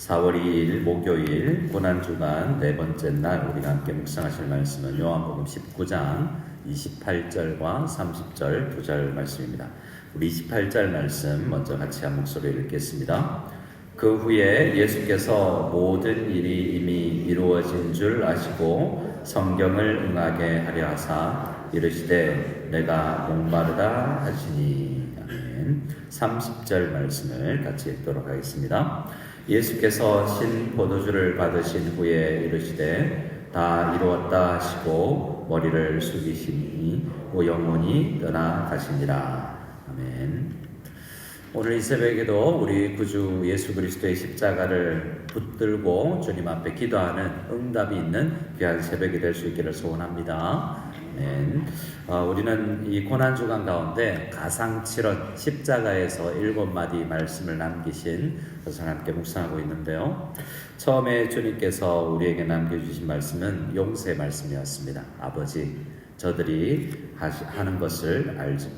4월 2일 목요일 고난주간 네 번째 날 우리가 함께 묵상하실 말씀은 요한복음 19장 28절과 30절 두 절 말씀입니다. 우리 28절 말씀 먼저 같이 한 목소리로 읽겠습니다. 그 후에 예수께서 모든 일이 이미 이루어진 줄 아시고 성경을 응하게 하려 하사 이르시되 내가 목마르다 하시니. 아멘. 30절 말씀을 같이 읽도록 하겠습니다. 예수께서 신 포도주를 받으신 후에 이르시되 다 이루었다 하시고 머리를 숙이시니 영혼이 떠나가시니라. 아멘. 오늘 이 새벽에도 우리 구주 예수 그리스도의 십자가를 붙들고 주님 앞에 기도하는 응답이 있는 귀한 새벽이 될 수 있기를 소원합니다. 아멘. 우리는 이 고난주간 가운데 가상칠언 십자가에서 7마디 말씀을 남기신 것을 함께 묵상하고 있는데요. 처음에 주님께서 우리에게 남겨주신 말씀은 용서의 말씀이었습니다. 아버지, 저들이 하는 것을 알지,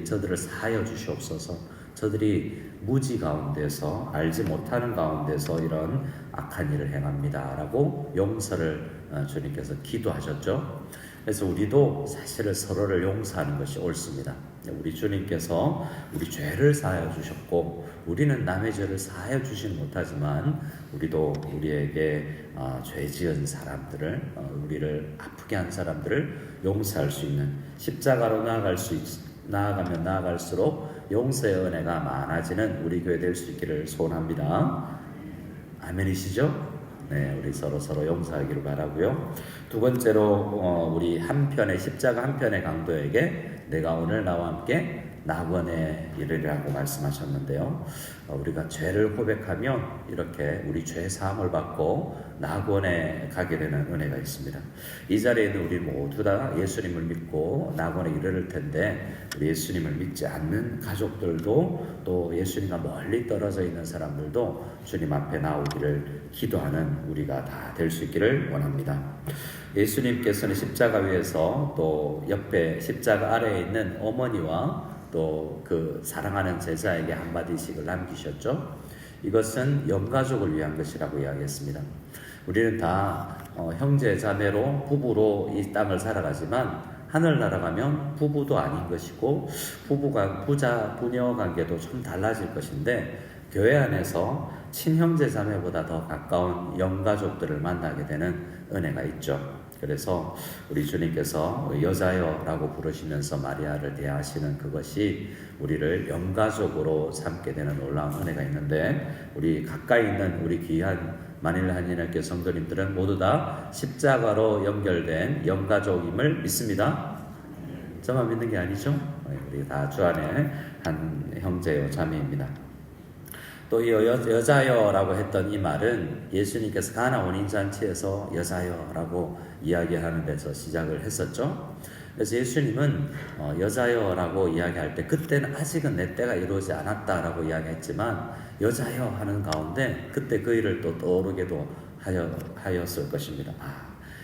저들을 사하여 주시옵소서. 저들이 무지 가운데서 알지 못하는 가운데서 이런 악한 일을 행합니다 라고 용서를 주님께서 기도하셨죠. 그래서 우리도 사실은 서로를 용서하는 것이 옳습니다. 우리 주님께서 우리 죄를 사하여 주셨고 우리는 남의 죄를 사하여 주지는 못하지만 우리도 우리에게 죄 지은 사람들을 우리를 아프게 한 사람들을 용서할 수 있는 십자가로 나아가면 나아갈수록 용서의 은혜가 많아지는 우리 교회 될 수 있기를 소원합니다. 아멘이시죠? 네, 우리 서로 용서하기를 바라고요. 두 번째로 우리 십자가 한편의 강도에게 내가 오늘 나와 함께 낙원에 이르리라고 말씀하셨는데요. 우리가 죄를 고백하면 이렇게 우리 죄 사함을 받고 낙원에 가게 되는 은혜가 있습니다. 이 자리에 있는 우리 모두 다 예수님을 믿고 낙원에 이르를 텐데 우리 예수님을 믿지 않는 가족들도 또 예수님과 멀리 떨어져 있는 사람들도 주님 앞에 나오기를 기도하는 우리가 다 될 수 있기를 원합니다. 예수님께서는 십자가 위에서 또 옆에 십자가 아래에 있는 어머니와 또 그 사랑하는 제자에게 한마디씩을 남기셨죠. 이것은 영가족을 위한 것이라고 이야기했습니다. 우리는 다 형제 자매로 부부로 이 땅을 살아가지만 하늘 날아가면 부부도 아닌 것이고 부자 부녀 관계도 좀 달라질 것인데 교회 안에서 친형제 자매보다 더 가까운 영가족들을 만나게 되는 은혜가 있죠. 그래서 우리 주님께서 여자여라고 부르시면서 마리아를 대하시는 그것이 우리를 영가족으로 삼게 되는 놀라운 은혜가 있는데 우리 가까이 있는 우리 귀한 만일 한인학교 성도님들은 모두 다 십자가로 연결된 영가족임을 믿습니다. 저만 믿는 게 아니죠. 우리 다 주 안에 한 형제요 자매입니다. 또 이 여자여라고 했던 이 말은 예수님께서 가나 혼인잔치에서 여자여라고 이야기하는 데서 시작을 했었죠. 그래서 예수님은 여자여라고 이야기할 때 그때는 아직은 내 때가 이루어지지 않았다라고 이야기했지만 여자여 하는 가운데 그때 그 일을 또 떠오르게도 하였을 것입니다.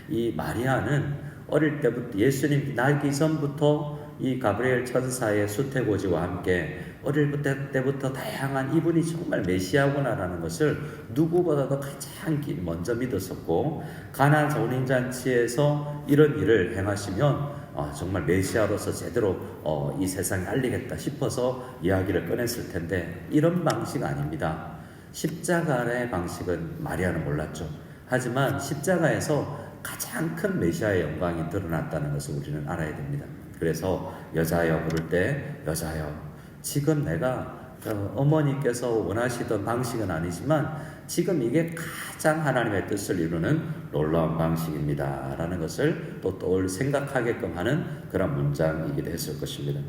이 마리아는 어릴 때부터 예수님 나기 전부터 이 가브리엘 천사의 수태고지와 함께 어릴 때부터 다양한 이분이 정말 메시아구나라는 것을 누구보다도 가장 먼저 믿었었고 가나 혼인잔치에서 이런 일을 행하시면 정말 메시아로서 제대로 이 세상에 알리겠다 싶어서 이야기를 꺼냈을 텐데 이런 방식 아닙니다. 십자가의 방식은 마리아는 몰랐죠. 하지만 십자가에서 가장 큰 메시아의 영광이 드러났다는 것을 우리는 알아야 됩니다. 그래서 여자여 부를 때 여자여 지금 내가 어머니께서 원하시던 방식은 아니지만 지금 이게 가장 하나님의 뜻을 이루는 놀라운 방식입니다 라는 것을 또 생각하게끔 하는 그런 문장이기도 했을 것입니다.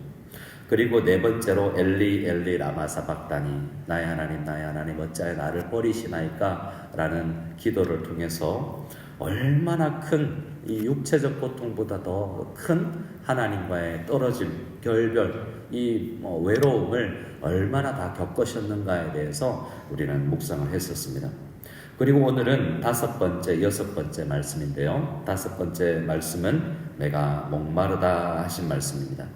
그리고 네 번째로 엘리 엘리 라마 사박다니 나의 하나님 어찌하여 나를 버리시나이까 라는 기도를 통해서 얼마나 큰 이 육체적 고통보다 더 큰 하나님과의 떨어짐, 결별, 이 외로움을 얼마나 다 겪으셨는가에 대해서 우리는 묵상을 했었습니다. 그리고 오늘은 여섯 번째 말씀인데요. 다섯 번째 말씀은 내가 목마르다 하신 말씀입니다.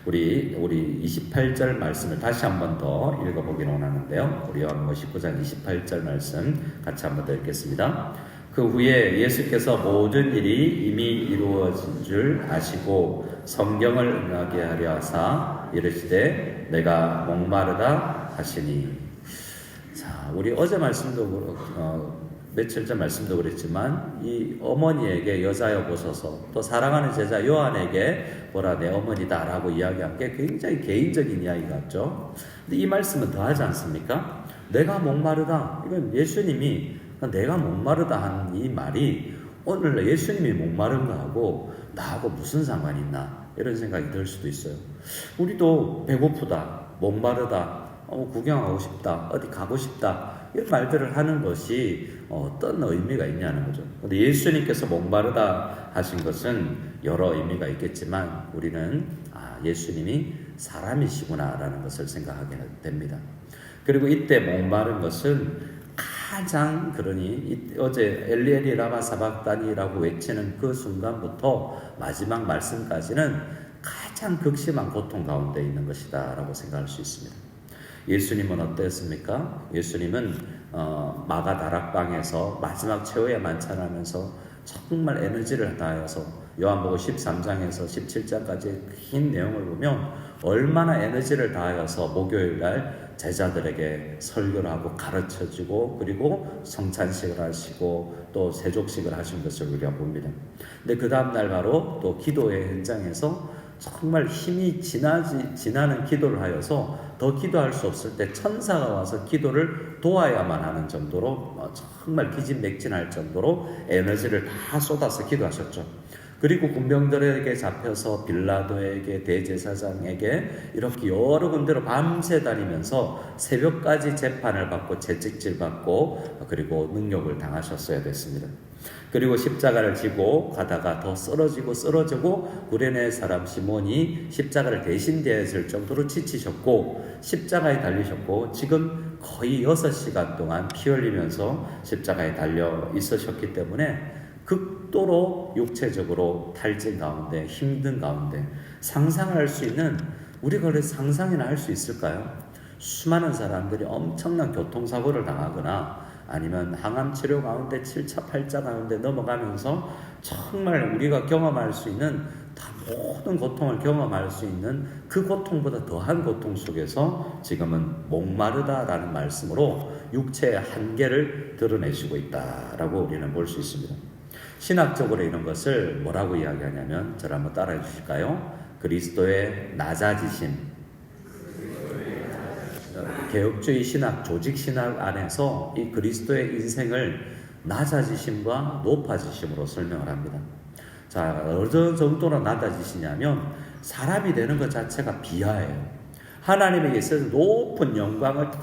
우리 28절 말씀을 다시 한 번 더 읽어보기로 원하는데요. 우리 요한복음 19장 28절 말씀 같이 한 번 더 읽겠습니다. 그 후에 예수께서 모든 일이 이미 이루어진 줄 아시고 성경을 응하게 하려 하사 이르시되 내가 목마르다 하시니. 자, 우리 어제 말씀도 며칠 전 말씀도 그랬지만 이 어머니에게 여자여 보소서, 또 사랑하는 제자 요한에게 보라 내 어머니다라고 이야기한 게 굉장히 개인적인 이야기 같죠. 근데 이 말씀은 더 하지 않습니까? 내가 목마르다, 이건 예수님이 내가 목마르다 하는 이 말이 오늘 예수님이 목마른 거하고 나하고 무슨 상관이 있나 이런 생각이 들 수도 있어요. 우리도 배고프다, 목마르다, 구경하고 싶다, 어디 가고 싶다 이런 말들을 하는 것이 어떤 의미가 있냐는 거죠. 근데 예수님께서 목마르다 하신 것은 여러 의미가 있겠지만 우리는 예수님이 사람이시구나라는 것을 생각하게 됩니다. 그리고 이때 목마른 것은 가장, 그러니 어제 엘리엘이 라마 사박다니라고 외치는 그 순간부터 마지막 말씀까지는 가장 극심한 고통 가운데 있는 것이다 라고 생각할 수 있습니다. 예수님은 어땠습니까? 예수님은 마가 다락방에서 마지막 최후의 만찬하면서 정말 에너지를 다해서 요한복음 13장에서 17장까지 긴 내용을 보면 얼마나 에너지를 다하여서 목요일날 제자들에게 설교를 하고 가르쳐주고 그리고 성찬식을 하시고 또 세족식을 하신 것을 우리가 봅니다. 근데 그 다음날 바로 또 기도의 현장에서 정말 힘이 지나는 기도를 하여서 더 기도할 수 없을 때 천사가 와서 기도를 도와야만 하는 정도로 정말 기진맥진할 정도로 에너지를 다 쏟아서 기도하셨죠. 그리고 군병들에게 잡혀서 빌라도에게 대제사장에게 이렇게 여러 군데로 밤새 다니면서 새벽까지 재판을 받고 채찍질 받고 그리고 능욕을 당하셨어야 됐습니다. 그리고 십자가를 지고 가다가 더 쓰러지고 구레네 사람 시몬이 십자가를 대신 대했을 정도로 지치셨고 십자가에 달리셨고 지금 거의 6시간 동안 피 흘리면서 십자가에 달려 있으셨기 때문에 극도로 육체적으로 탈진 가운데 힘든 가운데 상상할 수 있는, 우리가 그래 상상이나 할 수 있을까요? 수많은 사람들이 엄청난 교통사고를 당하거나 아니면 항암치료 가운데 7차 8차 가운데 넘어가면서 정말 우리가 경험할 수 있는 모든 고통을 경험할 수 있는 그 고통보다 더한 고통 속에서 지금은 목마르다라는 말씀으로 육체의 한계를 드러내시고 있다라고 우리는 볼 수 있습니다. 신학적으로 이런 것을 뭐라고 이야기하냐면 저를 한번 따라해 주실까요? 그리스도의 낮아지심. 개혁주의 신학, 조직 신학 안에서 이 그리스도의 인생을 낮아지심과 높아지심으로 설명을 합니다. 자, 어느 정도로 낮아지시냐면 사람이 되는 것 자체가 비하예요. 하나님에게 있어서 높은 영광을 다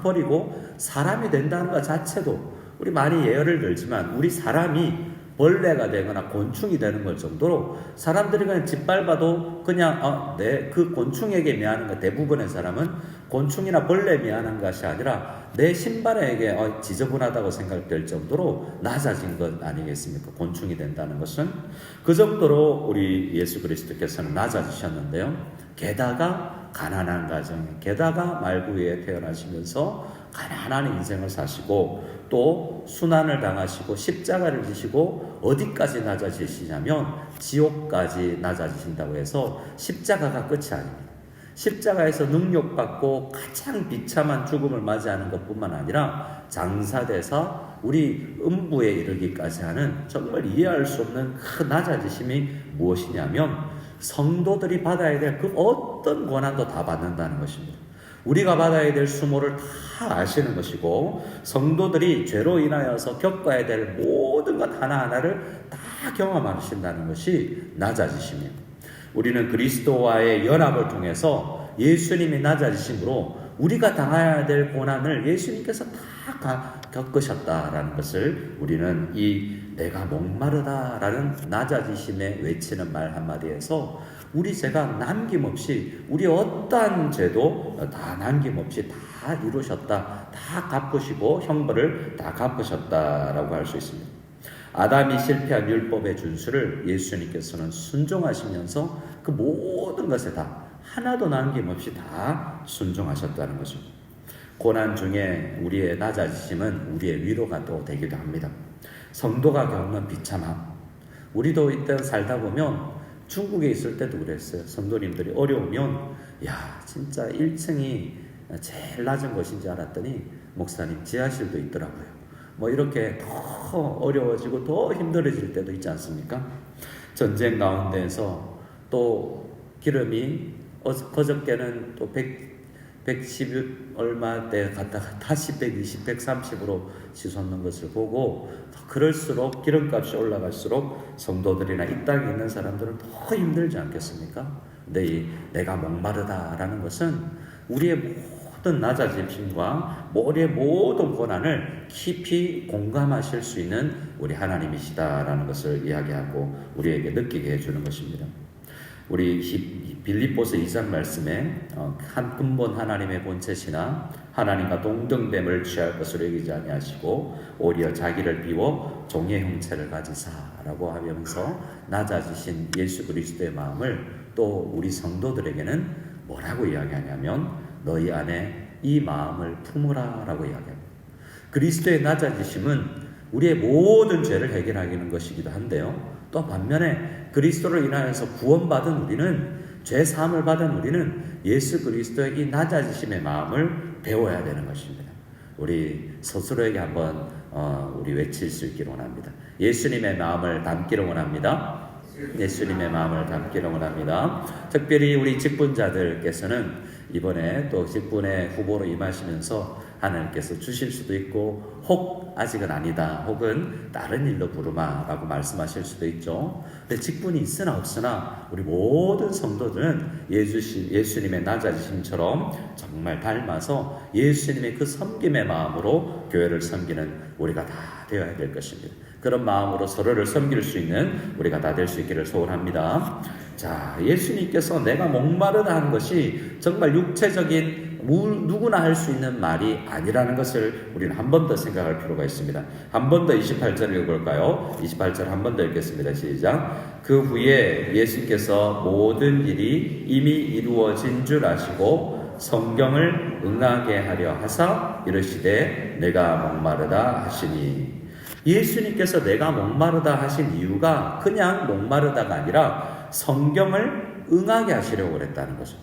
버리고 사람이 된다는 것 자체도, 우리 많이 예를 들지만 우리 사람이 벌레가 되거나 곤충이 되는 것 정도로 사람들이 그냥 짓밟아도 그냥 그 곤충에게 미안한 것, 대부분의 사람은 곤충이나 벌레에 미안한 것이 아니라 내 신발에게 지저분하다고 생각될 정도로 낮아진 것 아니겠습니까? 곤충이 된다는 것은 그 정도로 우리 예수 그리스도께서는 낮아지셨는데요. 게다가 가난한 가정, 게다가 말구에 태어나시면서 가난한 인생을 사시고 또 순환을 당하시고 십자가를 지시고 어디까지 낮아지시냐면 지옥까지 낮아지신다고 해서 십자가가 끝이 아닙니다. 십자가에서 능욕받고 가장 비참한 죽음을 맞이하는 것뿐만 아니라 장사돼서 우리 음부에 이르기까지 하는 정말 이해할 수 없는 그 낮아지심이 무엇이냐면 성도들이 받아야 될 그 어떤 고난도 다 받는다는 것입니다. 우리가 받아야 될 수모를 다 아시는 것이고 성도들이 죄로 인하여서 겪어야 될 모든 것 하나하나를 다 경험하신다는 것이 낮아지심이에요. 우리는 그리스도와의 연합을 통해서 예수님이 낮아지심으로 우리가 당해야 될 고난을 예수님께서 다 겪으셨다라는 것을 우리는 이 내가 목마르다라는 낮아지심에 외치는 말 한마디에서 우리 죄가 남김없이, 우리 어떠한 죄도 다 남김없이 다 이루셨다, 다 갚으시고 형벌을 다 갚으셨다라고 할 수 있습니다. 아담이 실패한 율법의 준수를 예수님께서는 순종하시면서 그 모든 것에 다 하나도 남김없이 다 순종하셨다는 거죠. 고난 중에 우리의 낮아지심은 우리의 위로가 또 되기도 합니다. 성도가 겪는 비참함. 우리도 이때 살다 보면 중국에 있을 때도 그랬어요. 성도님들이 어려우면 야 진짜 1층이 제일 낮은 곳인지 알았더니 목사님 지하실도 있더라고요. 뭐 이렇게 더 어려워지고 더 힘들어질 때도 있지 않습니까? 전쟁 가운데에서 또 기름이 그저께는 또 110 얼마 때 갔다가 다시 120, 130으로 치솟는 것을 보고 그럴수록 기름값이 올라갈수록 성도들이나 이 땅에 있는 사람들은 더 힘들지 않겠습니까? 근데 이 내가 목마르다라는 것은 우리의 모든 낮아짐과 우리의 모든 고난을 깊이 공감하실 수 있는 우리 하나님이시다라는 것을 이야기하고 우리에게 느끼게 해주는 것입니다. 우리 빌립보서 2장 말씀에 한 근본 하나님의 본체시나 하나님과 동등됨을 취할 것으로 여기지 아니하시고 오히려 자기를 비워 종의 형체를 가지사라고 하면서 낮아지신 예수 그리스도의 마음을 또 우리 성도들에게는 뭐라고 이야기하냐면 너희 안에 이 마음을 품으라 라고 이야기합니다. 그리스도의 낮아지심은 우리의 모든 죄를 해결하는 것이기도 한데요. 또 반면에 그리스도를 인하여서 구원받은 우리는 죄 사함을 받은 우리는 예수 그리스도의 이 낮아지심의 마음을 배워야 되는 것입니다. 우리 스스로에게 한번 우리 외칠 수 있기를 원합니다. 예수님의 마음을 담기를 원합니다. 예수님의 마음을 담기를 원합니다. 특별히 우리 직분자들께서는 이번에 또 직분의 후보로 임하시면서 하나님께서 주실 수도 있고 혹 아직은 아니다 혹은 다른 일로 부르마 라고 말씀하실 수도 있죠. 근데 직분이 있으나 없으나 우리 모든 성도들은 예수님의 낮아지심처럼 정말 닮아서 예수님의 그 섬김의 마음으로 교회를 섬기는 우리가 다 되어야 될 것입니다. 그런 마음으로 서로를 섬길 수 있는 우리가 다 될 수 있기를 소원합니다. 자, 예수님께서 내가 목마르다 하는 것이 정말 육체적인 누구나 할 수 있는 말이 아니라는 것을 우리는 한 번 더 생각할 필요가 있습니다. 한 번 더 28절 읽어볼까요? 28절 한 번 더 읽겠습니다. 시작. 그 후에 예수께서 모든 일이 이미 이루어진 줄 아시고 성경을 응하게 하려 하사 이르시되 내가 목마르다 하시니. 예수님께서 내가 목마르다 하신 이유가 그냥 목마르다가 아니라 성경을 응하게 하시려고 그랬다는 거죠.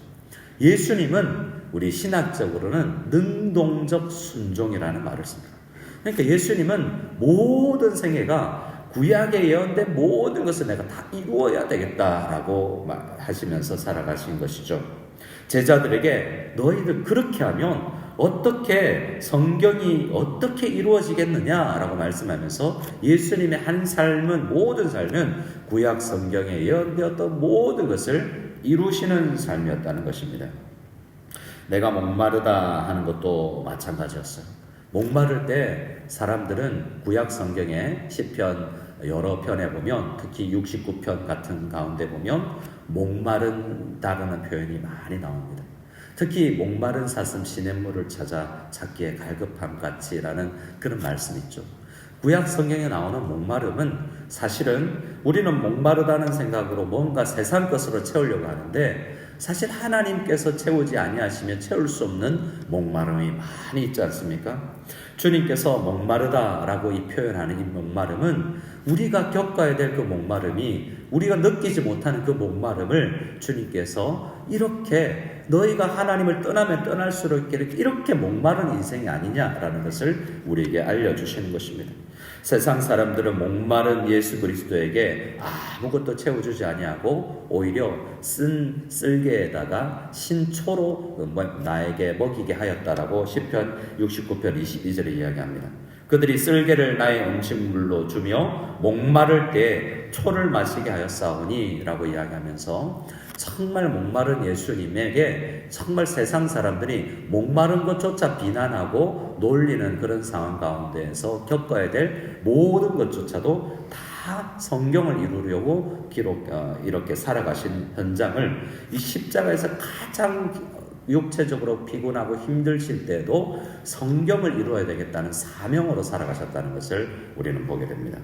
예수님은 우리 신학적으로는 능동적 순종이라는 말을 씁니다. 그러니까 예수님은 모든 생애가 구약에 예언된 모든 것을 내가 다 이루어야 되겠다라고 하시면서 살아가신 것이죠. 제자들에게 너희들 그렇게 하면 어떻게 성경이 어떻게 이루어지겠느냐라고 말씀하면서 예수님의 한 삶은 모든 삶은 구약 성경에 예언되었던 모든 것을 이루시는 삶이었다는 것입니다. 내가 목마르다 하는 것도 마찬가지였어요. 목마를 때 사람들은 구약 성경의 시편 여러 편에 보면 특히 69편 같은 가운데 보면 목마른다라는 표현이 많이 나옵니다. 특히 목마른 사슴 시냇물을 찾아 찾기에 갈급함 같이라는 그런 말씀이 있죠. 구약 성경에 나오는 목마름은 사실은 우리는 목마르다는 생각으로 뭔가 세상 것으로 채우려고 하는데 사실 하나님께서 채우지 아니하시면 채울 수 없는 목마름이 많이 있지 않습니까? 주님께서 목마르다라고 이 표현하는 이 목마름은 우리가 겪어야 될 그 목마름이 우리가 느끼지 못하는 그 목마름을 주님께서 이렇게 너희가 하나님을 떠나면 떠날수록 이렇게 목마른 인생이 아니냐라는 것을 우리에게 알려주시는 것입니다. 세상 사람들은 목마른 예수 그리스도에게 아무것도 채워주지 아니하고 오히려 쓴 쓸개에다가 신초로 나에게 먹이게 하였다라고 시편 69편 22절에 이야기합니다. 그들이 쓸개를 나의 음식물로 주며 목마를 때 초를 마시게 하였사오니 라고 이야기하면서 정말 목마른 예수님에게 정말 세상 사람들이 목마른 것조차 비난하고 놀리는 그런 상황 가운데에서 겪어야 될 모든 것조차도 다 성경을 이루려고 이렇게 살아가신 현장을 이 십자가에서 가장 육체적으로 피곤하고 힘드실 때도 성경을 이루어야 되겠다는 사명으로 살아가셨다는 것을 우리는 보게 됩니다.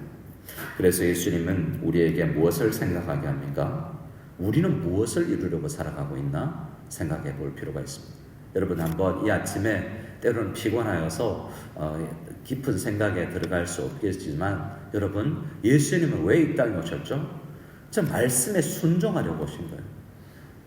그래서 예수님은 우리에게 무엇을 생각하게 합니까? 우리는 무엇을 이루려고 살아가고 있나? 생각해 볼 필요가 있습니다. 여러분 한번 이 아침에 때로는 피곤하여서 깊은 생각에 들어갈 수 없겠지만 여러분 예수님은 왜 이 땅에 오셨죠? 저 말씀에 순종하려고 오신 거예요.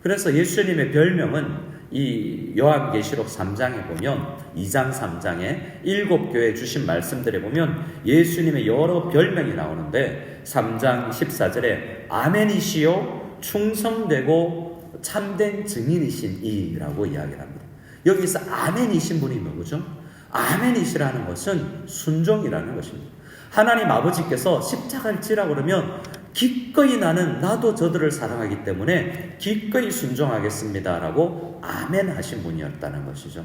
그래서 예수님의 별명은 이 요한계시록 3장에 보면 2장 3장에 7교회 주신 말씀들에 보면 예수님의 여러 별명이 나오는데 3장 14절에 아멘이시요 충성되고 참된 증인이신 이라고 이야기를 합니다. 여기서 아멘이신 분이 누구죠? 아멘이시라는 것은 순종이라는 것입니다. 하나님 아버지께서 십자가를 지라 그러면 기꺼이 나도 저들을 사랑하기 때문에 기꺼이 순종하겠습니다 라고 아멘 하신 분이었다는 것이죠.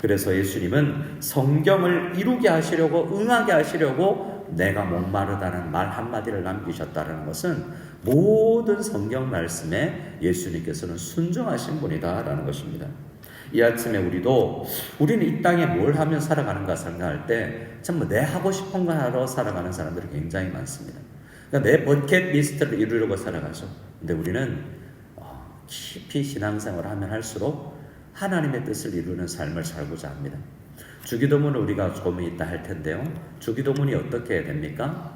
그래서 예수님은 성경을 이루게 하시려고 응하게 하시려고 내가 목마르다는 말 한마디를 남기셨다는 것은 모든 성경 말씀에 예수님께서는 순종하신 분이다라는 것입니다. 이 아침에 우리는 이 땅에 뭘 하면 살아가는가 생각할 때 참 내 하고 싶은 거 하러 살아가는 사람들이 굉장히 많습니다. 그러니까 내 버킷리스트를 이루려고 살아가죠. 근데 우리는 깊이 신앙생활을 하면 할수록 하나님의 뜻을 이루는 삶을 살고자 합니다. 주기도문을 우리가 조금 이따 할 텐데요. 주기도문이 어떻게 됩니까?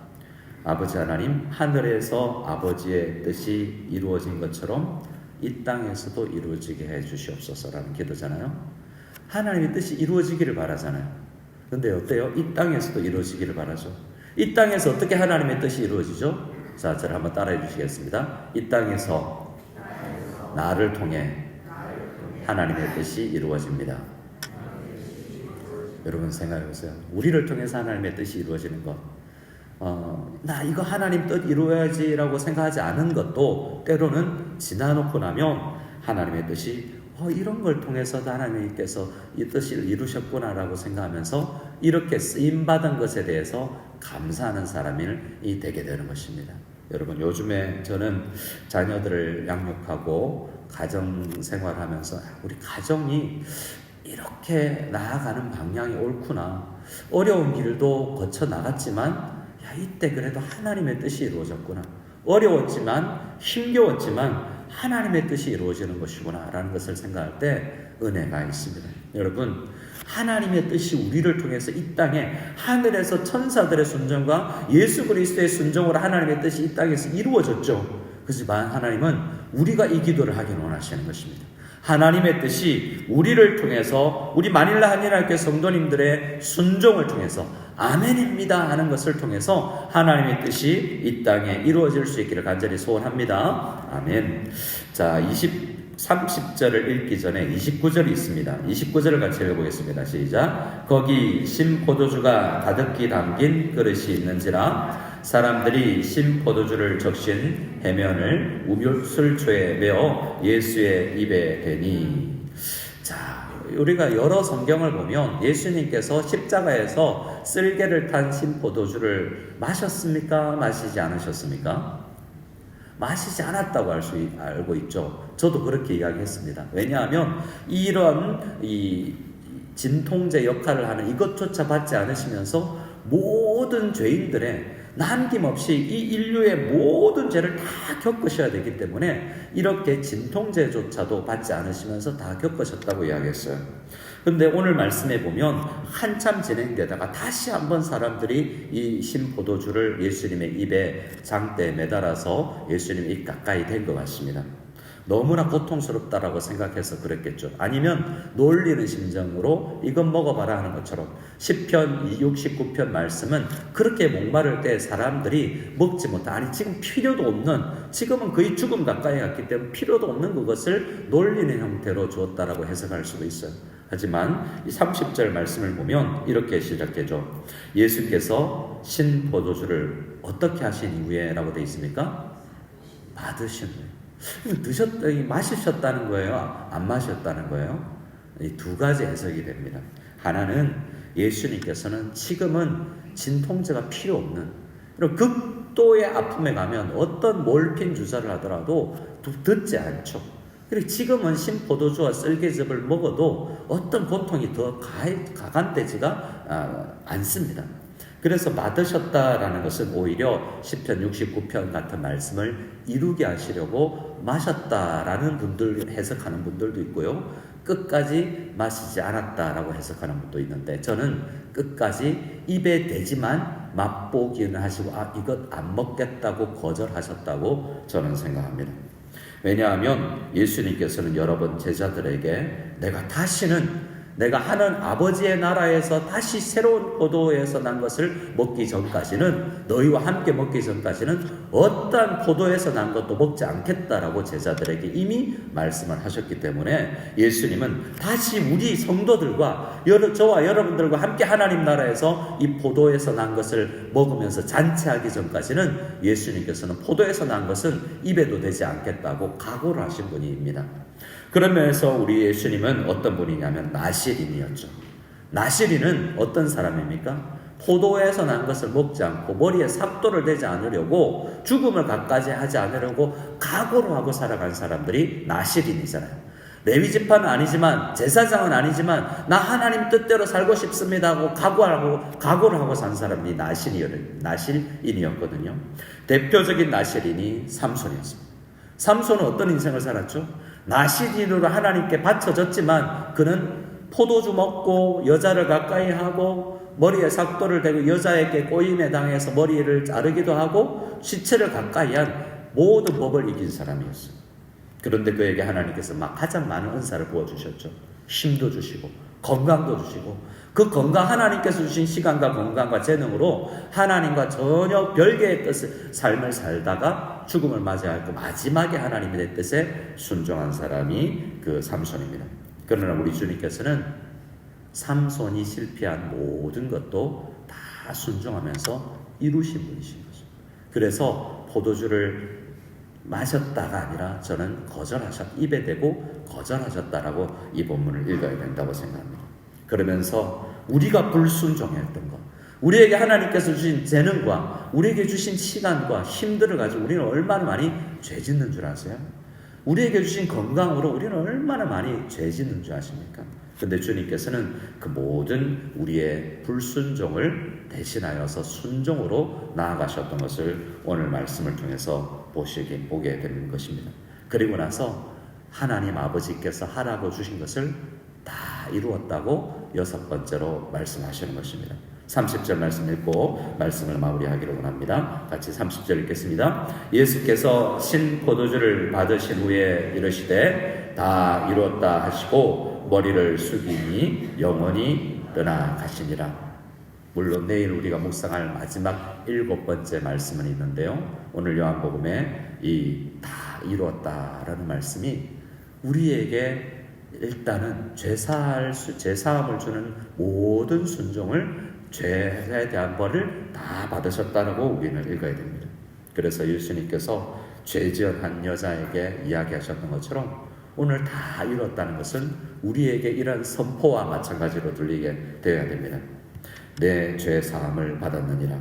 아버지 하나님, 하늘에서 아버지의 뜻이 이루어진 것처럼 이 땅에서도 이루어지게 해 주시옵소서라는 기도잖아요. 하나님의 뜻이 이루어지기를 바라잖아요. 근데 어때요? 이 땅에서도 이루어지기를 바라죠. 이 땅에서 어떻게 하나님의 뜻이 이루어지죠? 자, 저를 한번 따라해 주시겠습니다. 이 땅에서 나를 통해 하나님의 뜻이 이루어집니다. 여러분 생각해 보세요. 우리를 통해서 하나님의 뜻이 이루어지는 것. 나 이거 하나님 뜻 이루어야지라고 생각하지 않은 것도 때로는 지나놓고 나면 하나님의 뜻이 이런 걸 통해서도 하나님께서 이 뜻을 이루셨구나라고 생각하면서 이렇게 쓰임받은 것에 대해서 감사하는 사람이 되게 되는 것입니다. 여러분 요즘에 저는 자녀들을 양육하고 가정생활하면서 우리 가정이 이렇게 나아가는 방향이 옳구나. 어려운 길도 거쳐 나갔지만 이때 그래도 하나님의 뜻이 이루어졌구나. 어려웠지만 힘겨웠지만 하나님의 뜻이 이루어지는 것이구나 라는 것을 생각할 때 은혜가 있습니다. 여러분 하나님의 뜻이 우리를 통해서 이 땅에 하늘에서 천사들의 순종과 예수 그리스도의 순종으로 하나님의 뜻이 이 땅에서 이루어졌죠. 그렇지만 하나님은 우리가 이 기도를 하기를 원하시는 것입니다. 하나님의 뜻이 우리를 통해서 우리 마닐라 한인학교 성도님들의 순종을 통해서 아멘입니다 하는 것을 통해서 하나님의 뜻이 이 땅에 이루어질 수 있기를 간절히 소원합니다. 아멘. 자, 30절을 읽기 전에 29절이 있습니다. 29절을 같이 읽어보겠습니다. 시작. 거기 신포도주가 가득히 담긴 그릇이 있는지라 사람들이 신포도주를 적신 해면을 우물술초에 메어 예수의 입에 대니. 자, 우리가 여러 성경을 보면 예수님께서 십자가에서 쓸개를 탄 신포도주를 마셨습니까? 마시지 않으셨습니까? 마시지 않았다고 알고 있죠. 저도 그렇게 이야기했습니다. 왜냐하면 이런 진통제 역할을 하는 이것조차 받지 않으시면서 모든 죄인들의 남김없이 이 인류의 모든 죄를 다 겪으셔야 되기 때문에 이렇게 진통제조차도 받지 않으시면서 다 겪으셨다고 이야기했어요. 그런데 오늘 말씀에 보면 한참 진행되다가 다시 한번 사람들이 이 신포도주를 예수님의 입에 장대에 매달아서 예수님의 입 가까이 된 것 같습니다. 너무나 고통스럽다라고 생각해서 그랬겠죠. 아니면 놀리는 심정으로 이건 먹어봐라 하는 것처럼 시편 69편 말씀은 그렇게 목마를 때 사람들이 먹지 못해 아니 지금 필요도 없는 지금은 거의 죽음 가까이 갔기 때문에 필요도 없는 그것을 놀리는 형태로 주었다라고 해석할 수도 있어요. 하지만 이 30절 말씀을 보면 이렇게 시작되죠. 예수께서 신포도주를 어떻게 하신 이후에 라고 되어 있습니까? 받으신 거예요. 마시셨다는 거예요? 안 마셨다는 거예요? 이 두 가지 해석이 됩니다. 하나는 예수님께서는 지금은 진통제가 필요 없는 그리고 극도의 아픔에 가면 어떤 몰핀 주사를 하더라도 듣지 않죠. 그리고 지금은 신포도주와 쓸개즙을 먹어도 어떤 고통이 더 가간되지가 않습니다. 그래서 받으셨다라는 것은 오히려 시편 69편 같은 말씀을 이루게 하시려고 마셨다라는 분들, 해석하는 분들도 있고요. 끝까지 마시지 않았다라고 해석하는 분도 있는데, 저는 끝까지 입에 대지만 맛보기는 하시고 이것 안 먹겠다고 거절하셨다고 저는 생각합니다. 왜냐하면 예수님께서는 여러 번 제자들에게 내가 하는 아버지의 나라에서 다시 새로운 포도에서 난 것을 먹기 전까지는, 너희와 함께 먹기 전까지는 어떠한 포도에서 난 것도 먹지 않겠다라고 제자들에게 이미 말씀을 하셨기 때문에, 예수님은 다시 우리 성도들과 저와 여러분들과 함께 하나님 나라에서 이 포도에서 난 것을 먹으면서 잔치하기 전까지는 예수님께서는 포도에서 난 것은 입에도 대지 않겠다고 각오를 하신 분입니다. 그런 면에서 우리 예수님은 어떤 분이냐면 나실인이었죠. 나실인은 어떤 사람입니까? 포도에서 난 것을 먹지 않고 머리에 삭도를 대지 않으려고, 죽음을 갖까지 하지 않으려고 각오를 하고 살아간 사람들이 나실인이잖아요. 레위지파는 아니지만, 제사장은 아니지만 나 하나님 뜻대로 살고 싶습니다 하고 각오를 하고 산 사람이 나실인이었거든요. 대표적인 나실인이 삼손이었습니다. 삼손은 어떤 인생을 살았죠? 나실인으로 하나님께 바쳐졌지만 그는 포도주 먹고 여자를 가까이 하고 머리에 삭도를 대고 여자에게 꼬임에 당해서 머리를 자르기도 하고 시체를 가까이 한 모든 법을 이긴 사람이었어요. 그런데 그에게 하나님께서 가장 많은 은사를 부어주셨죠. 힘도 주시고 건강도 주시고, 그 건강, 하나님께서 주신 시간과 건강과 재능으로 하나님과 전혀 별개의 삶을 살다가 죽음을 맞이할 그 마지막에 하나님의 뜻에 순종한 사람이 그 삼손입니다. 그러나 우리 주님께서는 삼손이 실패한 모든 것도 다 순종하면서 이루신 분이신 거죠. 그래서 포도주를 마셨다가 아니라 저는 입에 대고 거절하셨다라고 이 본문을 읽어야 된다고 생각합니다. 그러면서 우리가 불순종했던 것, 우리에게 하나님께서 주신 재능과 우리에게 주신 시간과 힘들을 가지고 우리는 얼마나 많이 죄 짓는 줄 아세요? 우리에게 주신 건강으로 우리는 얼마나 많이 죄 짓는 줄 아십니까? 근데 주님께서는 그 모든 우리의 불순종을 대신하여서 순종으로 나아가셨던 것을 오늘 말씀을 통해서 보게 되는 것입니다. 그리고 나서 하나님 아버지께서 하라고 주신 것을 다 이루었다고 6번째로 말씀하시는 것입니다. 30절 말씀 읽고 말씀을 마무리하기로 원합니다. 같이 30절 읽겠습니다. 예수께서 신 포도주를 받으신 후에 이르시되 다 이루었다 하시고 머리를 숙이니 영원히 떠나가시니라. 물론 내일 우리가 묵상할 마지막 7번째 말씀은 있는데요, 오늘 요한복음에 이 다 이루었다라는 말씀이 우리에게 일단은 죄사함을 주는 모든 순종을, 죄에 대한 벌을 다 받으셨다라고 우리는 읽어야 됩니다. 그래서 예수님께서 죄지은 한 여자에게 이야기하셨던 것처럼 오늘 다 이뤘다는 것은 우리에게 이런 선포와 마찬가지로 들리게 되어야 됩니다. 내 죄 사함을 받았느니라.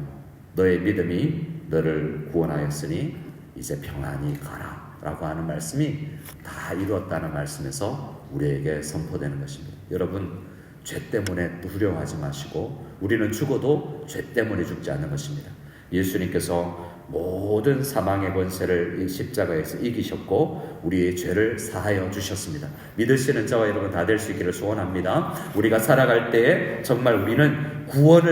너의 믿음이 너를 구원하였으니 이제 평안히 가라 라고 하는 말씀이 다 이루었다는 말씀에서 우리에게 선포되는 것입니다. 여러분, 죄 때문에 두려워하지 마시고 우리는 죽어도 죄 때문에 죽지 않는 것입니다. 예수님께서 모든 사망의 권세를 이 십자가에서 이기셨고 우리의 죄를 사하여 주셨습니다. 믿으시는 저와 여러분 다 될 수 있기를 소원합니다. 우리가 살아갈 때에 정말 우리는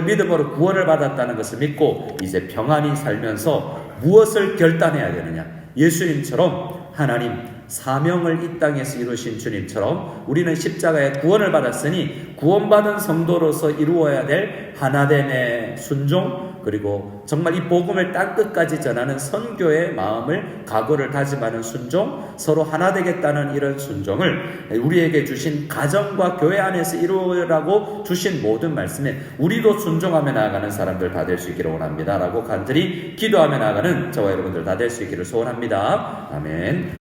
믿음으로 구원을 받았다는 것을 믿고 이제 평안히 살면서 무엇을 결단해야 되느냐? 예수님처럼 하나님 사명을 이 땅에서 이루신 주님처럼 우리는 십자가에 구원을 받았으니 구원받은 성도로서 이루어야 될 하나됨의 순종, 그리고 정말 이 복음을 땅끝까지 전하는 선교의 마음을, 각오를 다짐하는 순종, 서로 하나 되겠다는 이런 순종을 우리에게 주신 가정과 교회 안에서 이루라고 주신 모든 말씀에 우리도 순종하며 나아가는 사람들 다 될 수 있기를 원합니다 라고 간절히 기도하며 나아가는 저와 여러분들 다 될 수 있기를 소원합니다. 아멘.